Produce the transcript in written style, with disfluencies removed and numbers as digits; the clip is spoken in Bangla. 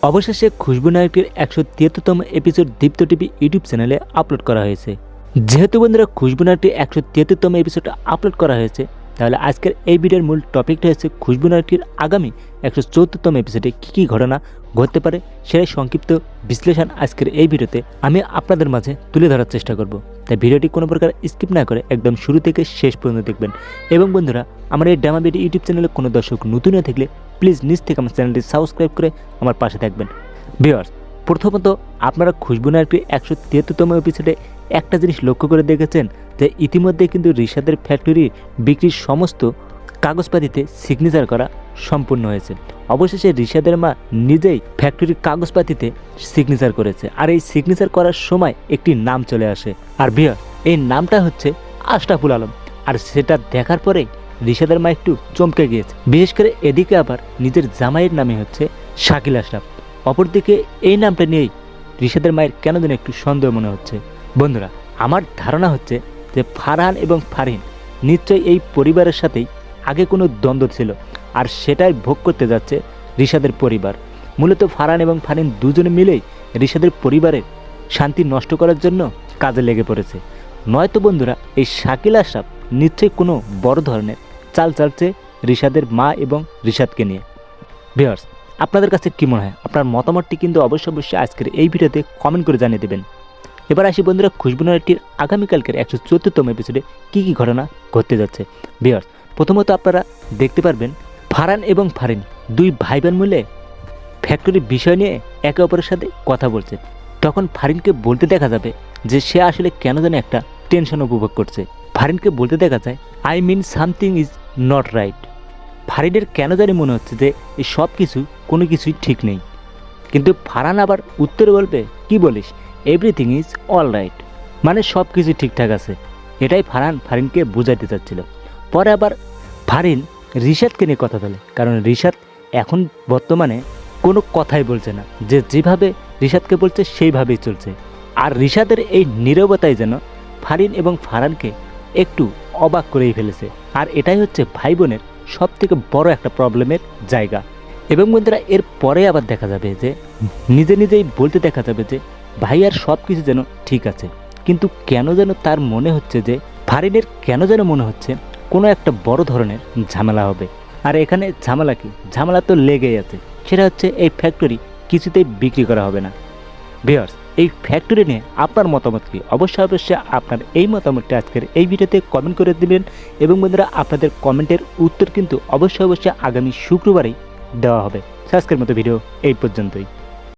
অবশেষে খুশবু নায়কের 173তম এপিসোড দীপ্ত টিভি ইউটিউব চ্যানেলে আপলোড করা হয়েছে। যেহেতু বন্ধুরা খুশবু নায়কের 173তম এপিসোডটা আপলোড করা হয়েছে, তাহলে আজকের এই ভিডিওর মূল টপিকটা হচ্ছে খুশবু নায়কের আগামী 174তম এপিসোডে কী ঘটনা ঘটতে পারে সেটাই সংক্ষিপ্ত বিশ্লেষণ আজকের এই ভিডিওতে আমি আপনাদের মাঝে তুলে ধরার চেষ্টা করব। তাই ভিডিওটি কোনো প্রকার স্কিপ না করে একদম শুরু থেকে শেষ পর্যন্ত দেখবেন। এবং বন্ধুরা, আমার এই ড্রামা ভিডিও ইউটিউব চ্যানেলে কোনো দর্শক নতুন হয়ে থাকলে প্লিজ নিজ থেকে আমার চ্যানেলটি সাবস্ক্রাইব করে আমার পাশে থাকবেন। ভিউয়ার্স, প্রথমত আপনারা খুশবু নায়কের 173তম এপিসোডে একটা জিনিস লক্ষ্য করে দেখেছেন যে ইতিমধ্যে কিন্তু রিশাদের ফ্যাক্টরি বিক্রির সমস্ত কাগজপাতিতে সিগনেচার করা সম্পূর্ণ হয়েছে। অবশেষে রিশাদের মা নিজেই ফ্যাক্টরির কাগজপাতিতে সিগনেচার করেছে, আর এই সিগনেচার করার সময় একটি নাম চলে আসে। আর ভিউয়ার্স, এই নামটা হচ্ছে আশরাফুল আলম। আর সেটা দেখার পরে রিশাদের মা একটু চমকে গিয়েছে। বিশেষ করে এদিকে আবার নিজের জামাইয়ের নামে হচ্ছে শাকিল আশরাফ। অপরদিকে এই নামটা নিয়েই রিশাদের মায়ের কেন যেন একটু সন্দেহ মনে হচ্ছে। বন্ধুরা, আমার ধারণা হচ্ছে যে ফারহান এবং ফারহিন নিশ্চয়ই এই পরিবারের সাথেই আগে কোনো দ্বন্দ্ব ছিল, আর সেটাই ভোগ করতে যাচ্ছে রিশাদের পরিবার। মূলত ফারহান এবং ফারহিন দুজনে মিলেই রিশাদের পরিবারের শান্তি নষ্ট করার জন্য কাজে লেগে পড়েছে। নয়তো বন্ধুরা, এই শাকিল আশরাফ নিশ্চয়ই কোনো বড় ধরনের চাল চালছে রিশাদের মা এবং রিশাদকে নিয়ে। ভিউয়ার্স, আপনাদের কাছে কী মনে হয়? আপনার মতামতটি কিন্তু অবশ্যই আজকের এই ভিডিওতে কমেন্ট করে জানিয়ে দেবেন। এবার আসি বন্ধুরা খুশবু নায়কের আগামীকালকের 174তম এপিসোডে কী ঘটনা ঘটতে যাচ্ছে। ভিউয়ার্স, প্রথমত আপনারা দেখতে পারবেন ফারহান এবং ফারহিন দুই ভাই বোন মিলে ফ্যাক্টরির বিষয় নিয়ে একে অপরের সাথে কথা বলছে। তখন ফারহিনকে বলতে দেখা যাবে যে সে আসলে কেন যেন একটা টেনশন উপভোগ করছে। ফারহিনকে বলতে দেখা যায়, I mean something is not right. ফারহিনের কেন জানি মনে হচ্ছে যে এই সব কিছু কোনো কিছুই ঠিক নেই। কিন্তু ফারহান আবার উত্তরে বলবে, কি বলিস, এভরিথিং ইজ অল রাইট, মানে সব কিছু ঠিকঠাক আছে। এটাই ফারহান ফারহিনকে বোঝাইতে চাচ্ছিল। পরে আবার ফারহিন রিশাদকে নিয়ে কথা বলে, কারণ রিশাদ এখন বর্তমানে কোনো কথাই বলছে না, যে যেভাবে রিশাদকে বলছে সেইভাবেই চলছে। আর রিশাদের এই নীরবতাই যেন ফারহিন এবং ফারহানকে একটু অবাক করেই ফেলেছে। আর এটাই হচ্ছে ভাই বোনের সব থেকে বড় একটা প্রবলেমের জায়গা। এবং বন্ধুরা, এর পরে আবার দেখা যাবে যে নিজেই বলতে দেখা যাবে যে ভাই আর সব কিছু যেন ঠিক আছে, কিন্তু কেন যেন তার মনে হচ্ছে যে ফারহিনের কেন যেন মনে হচ্ছে কোনো একটা বড় ধরনের ঝামেলা হবে। আর এখানে ঝামেলা কি? ঝামেলা তো লেগেই আছে, সেটা হচ্ছে এই ফ্যাক্টরি কিছুতেই বিক্রি করা হবে না। ভিউয়ার্স, এই ফ্যাক্টরি নিয়ে আপনার মতামত কি? অবশ্যই আপনার এই মতামতটা আজকের এই ভিডিওতে কমেন্ট করে দিবেন। এবং বন্ধুরা, আপনাদের কমেন্টের উত্তর কিন্তু অবশ্যই আগামী শুক্রবারই দেওয়া হবে। আজকের মতো ভিডিও এই পর্যন্তই।